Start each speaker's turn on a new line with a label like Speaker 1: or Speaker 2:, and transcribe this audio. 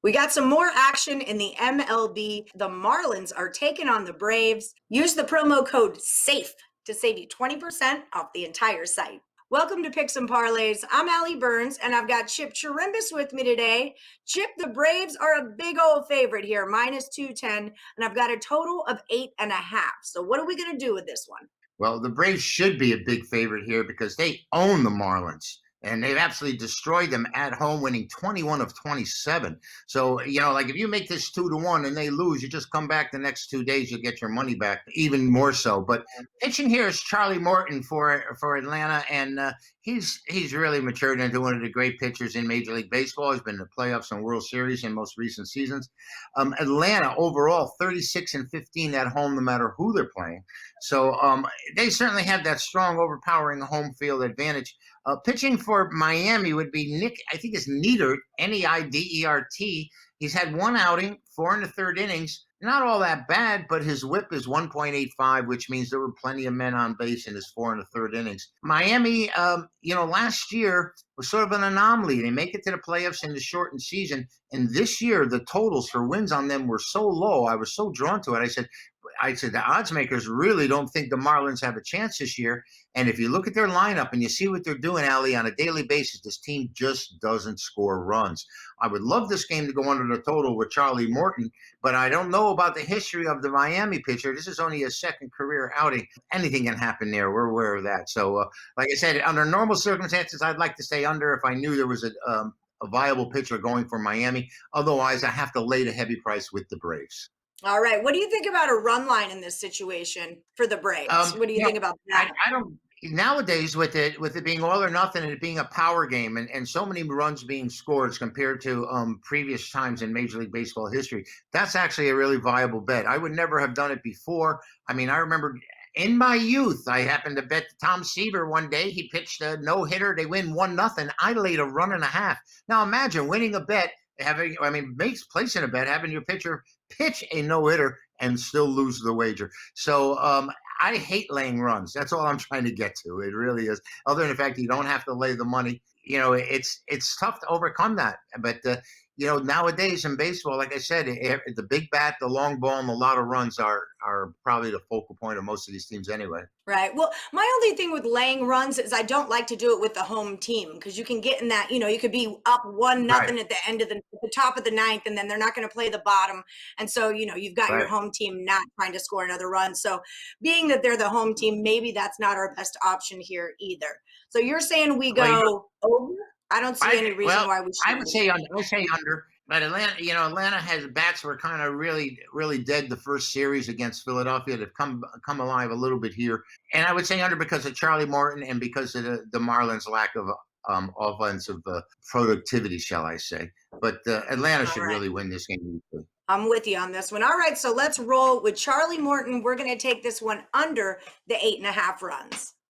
Speaker 1: We got some more action in the MLB. The Marlins are taking on the Braves. Use the promo code SAFE to save you 20% off the entire site. Welcome to Picks Parlays. I'm Allie Burns, and I've got Chip Chirimbes with me today. Chip, the Braves are a big old favorite here, minus 210, and I've got a total of 8.5. So what are we going to do with this one?
Speaker 2: Well, the Braves should be a big favorite here because they own the Marlins and they've absolutely destroyed them at home, winning 21 of 27. So, like if you make this 2-1 and they lose, you just come back the next 2 days, you'll get your money back even more so. But pitching here is Charlie Morton for Atlanta, and he's really matured into one of the great pitchers in Major League Baseball. He's been in the playoffs and World Series in most recent seasons. Atlanta overall 36-15 at home, no matter who they're playing. So they certainly have that strong, overpowering home field advantage. Pitching for Miami would be Nick, I think it's Neidert, Neidert. He's had one outing, 4 1/3 innings. Not all that bad, but his whip is 1.85, which means there were plenty of men on base in his 4 1/3 innings. Miami, last year was sort of an anomaly. They make it to the playoffs in the shortened season. And this year, the totals for wins on them were so low. I was so drawn to it. I said the odds makers really don't think the Marlins have a chance this year. And if you look at their lineup and you see what they're doing, Allie, on a daily basis, this team just doesn't score runs. I would love this game to go under the total with Charlie Morton, but I don't know about the history of the Miami pitcher. This is only his second career outing. Anything can happen there. We're aware of that. So, like I said, under normal circumstances, I'd like to stay under if I knew there was a viable pitcher going for Miami. Otherwise, I have to lay the heavy price with the Braves.
Speaker 1: All right. What do you think about a run line in this situation for the Braves? What do you think about that?
Speaker 2: I don't. Nowadays, with it being all or nothing and it being a power game and so many runs being scored as compared to previous times in Major League Baseball history, that's actually a really viable bet. I would never have done it before. I mean, I remember in my youth, I happened to bet Tom Seaver one day. He pitched a no-hitter. They win 1-0. I laid a run and a half. Now imagine winning a bet, placing a bet, having your pitcher pitch a no-hitter and still lose the wager. So I hate laying runs. That's all I'm trying to get to. It really is. Other than the fact that you don't have to lay the money, it's tough to overcome that. But nowadays in baseball, like I said, the big bat, the long ball, and a lot of runs are probably the focal point of most of these teams anyway.
Speaker 1: Right. Well, my only thing with laying runs is I don't like to do it with the home team because you can get in that, you could be up 1-0
Speaker 2: Right.
Speaker 1: at the end of the top of the ninth, and then they're not going to play the bottom. And so, you've got your
Speaker 2: Right.
Speaker 1: home team not trying to score another run. So being that they're the home team, maybe that's not our best option here either. So you're saying we
Speaker 2: Well,
Speaker 1: go over? I don't see any reason why we
Speaker 2: I
Speaker 1: should.
Speaker 2: would say under. I say under. But Atlanta has bats were kind of really, really dead the first series against Philadelphia. They've come alive a little bit here, and I would say under because of Charlie Morton and because of the Marlins' lack of offensive productivity, shall I say? But Atlanta should
Speaker 1: All right.
Speaker 2: really win this game easily.
Speaker 1: I'm with you on this one. All right. So let's roll with Charlie Morton. We're going to take this one under the 8.5 runs.